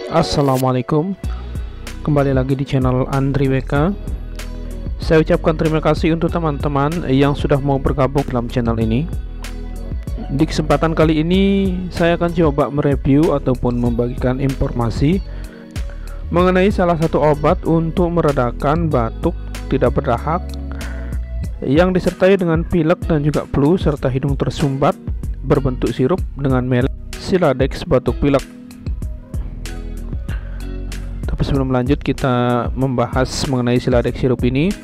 Assalamualaikum, kembali lagi di channel Andri WK. Saya ucapkan terima kasih untuk teman-teman yang sudah mau bergabung dalam channel ini. Di kesempatan kali ini saya akan coba mereview ataupun membagikan informasi mengenai salah satu obat untuk meredakan batuk tidak berdahak yang disertai dengan pilek dan juga flu serta hidung tersumbat berbentuk sirup dengan merek Siladex batuk pilek. Tapi sebelum lanjut kita membahas mengenai Siladex sirup ini,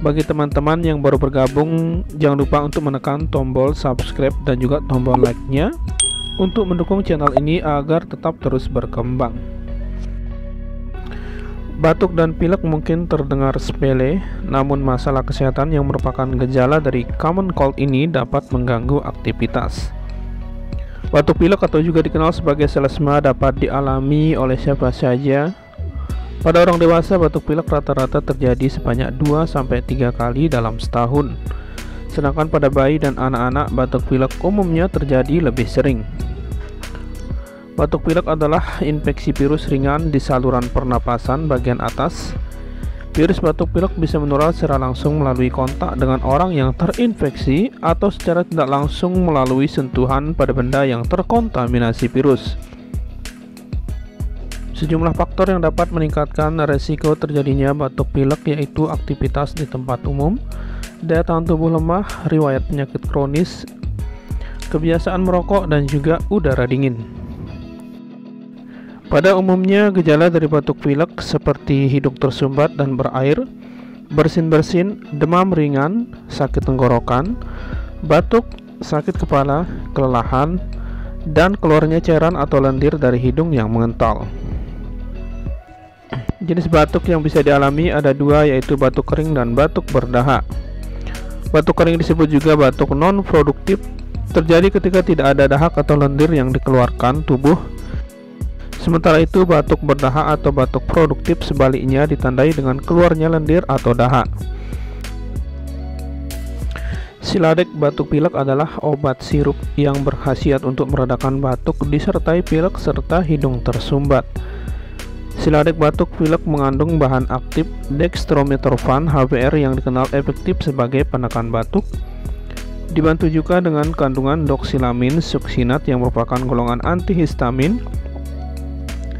bagi teman-teman yang baru bergabung jangan lupa untuk menekan tombol subscribe dan juga tombol like-nya untuk mendukung channel ini agar tetap terus berkembang. Batuk dan pilek mungkin terdengar sepele, namun masalah kesehatan yang merupakan gejala dari common cold ini dapat mengganggu aktivitas. Batuk pilek atau juga dikenal sebagai selesma dapat dialami oleh siapa saja. Pada orang dewasa, batuk pilek rata-rata terjadi sebanyak 2-3 kali dalam setahun. Sedangkan pada bayi dan anak-anak, batuk pilek umumnya terjadi lebih sering. Batuk pilek adalah infeksi virus ringan di saluran pernapasan bagian atas. Virus batuk pilek bisa menular secara langsung melalui kontak dengan orang yang terinfeksi atau secara tidak langsung melalui sentuhan pada benda yang terkontaminasi virus. Sejumlah faktor yang dapat meningkatkan resiko terjadinya batuk pilek yaitu aktivitas di tempat umum, daya tahan tubuh lemah, riwayat penyakit kronis, kebiasaan merokok, dan juga udara dingin. Pada umumnya, gejala dari batuk pilek seperti hidung tersumbat dan berair, bersin-bersin, demam ringan, sakit tenggorokan, batuk, sakit kepala, kelelahan, dan keluarnya cairan atau lendir dari hidung yang mengental. Jenis batuk yang bisa dialami ada dua, yaitu batuk kering dan batuk berdahak. Batuk kering disebut juga batuk non-produktif, terjadi ketika tidak ada dahak atau lendir yang dikeluarkan tubuh. Sementara itu, batuk berdahak atau batuk produktif sebaliknya ditandai dengan keluarnya lendir atau dahak. Siladex batuk pilek adalah obat sirup yang berkhasiat untuk meredakan batuk disertai pilek serta hidung tersumbat. Siladex batuk pilek mengandung bahan aktif dextromethorphan (HBr) yang dikenal efektif sebagai penekan batuk. Dibantu juga dengan kandungan doxilamin suksinat yang merupakan golongan antihistamin,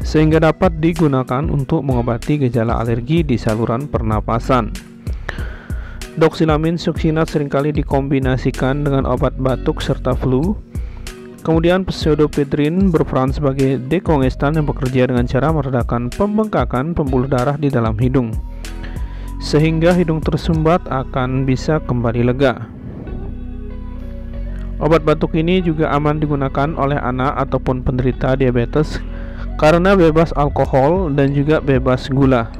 sehingga dapat digunakan untuk mengobati gejala alergi di saluran pernapasan. Doxilamin suksinat seringkali dikombinasikan dengan obat batuk serta flu. Kemudian pseudoephedrine berperan sebagai dekongestan yang bekerja dengan cara meredakan pembengkakan pembuluh darah di dalam hidung, sehingga hidung tersumbat akan bisa kembali lega. Obat batuk ini juga aman digunakan oleh anak ataupun penderita diabetes karena bebas alkohol dan juga bebas gula.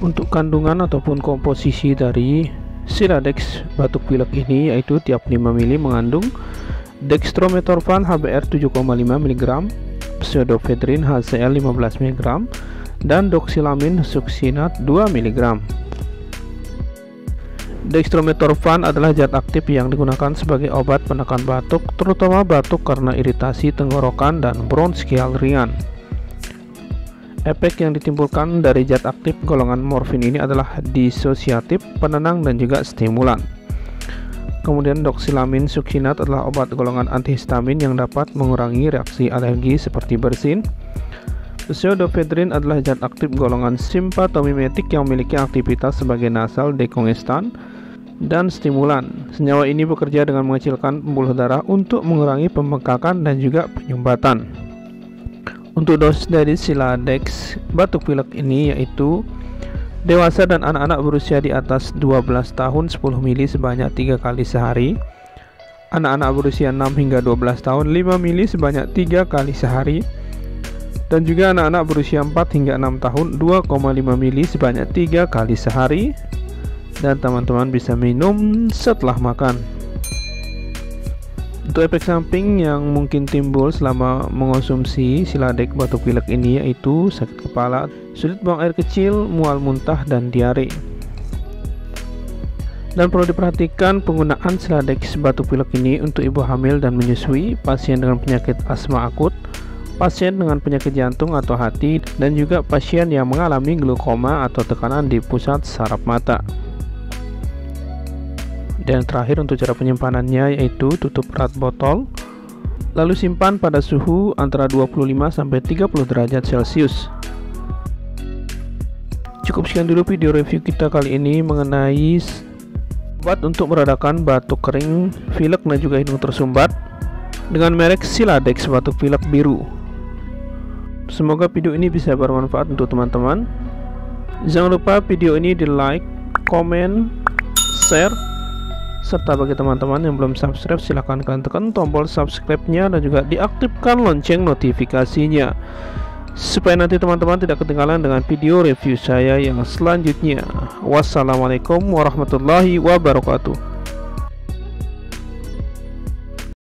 Untuk kandungan ataupun komposisi dari Siladex batuk pilek ini yaitu tiap 5 ml mengandung dextromethorphan HBr 7,5 mg, pseudoephedrine HCl 15 mg, dan doxilamin suksinat 2 mg. Dextromethorphan adalah zat aktif yang digunakan sebagai obat penekan batuk, terutama batuk karena iritasi tenggorokan dan bronchial ringan. Efek yang ditimbulkan dari zat aktif golongan morfin ini adalah disosiatif, penenang, dan juga stimulan. Kemudian doxilamin suksinat adalah obat golongan antihistamin yang dapat mengurangi reaksi alergi seperti bersin. Pseudoephedrine adalah zat aktif golongan simpatomimetik yang memiliki aktivitas sebagai nasal dekongestan dan stimulan. Senyawa ini bekerja dengan mengecilkan pembuluh darah untuk mengurangi pembengkakan dan juga penyumbatan. Untuk dosis dari Siladex batuk pilek ini yaitu dewasa dan anak-anak berusia di atas 12 tahun 10 ml sebanyak 3 kali sehari. Anak-anak berusia 6 hingga 12 tahun 5 ml sebanyak 3 kali sehari. Dan juga anak-anak berusia 4 hingga 6 tahun 2,5 ml sebanyak 3 kali sehari. Dan teman-teman bisa minum setelah makan. Untuk efek samping yang mungkin timbul selama mengonsumsi Siladex batuk pilek ini yaitu sakit kepala, sulit buang air kecil, mual muntah, dan diare. Dan perlu diperhatikan penggunaan Siladex batuk pilek ini untuk ibu hamil dan menyusui, pasien dengan penyakit asma akut, pasien dengan penyakit jantung atau hati, dan juga pasien yang mengalami glaukoma atau tekanan di pusat saraf mata. Dan terakhir untuk cara penyimpanannya yaitu tutup erat botol, lalu simpan pada suhu antara 25-30 derajat Celcius. Cukup sekian dulu video review kita kali ini mengenai obat untuk meredakan batuk kering, pilek dan juga hidung tersumbat dengan merek Siladex batuk pilek biru. Semoga video ini bisa bermanfaat untuk teman-teman. Jangan lupa video ini di like, komen, share, serta bagi teman-teman yang belum subscribe silahkan kalian tekan tombol subscribe-nya dan juga diaktifkan lonceng notifikasinya supaya nanti teman-teman tidak ketinggalan dengan video review saya yang selanjutnya. Wassalamualaikum warahmatullahi wabarakatuh.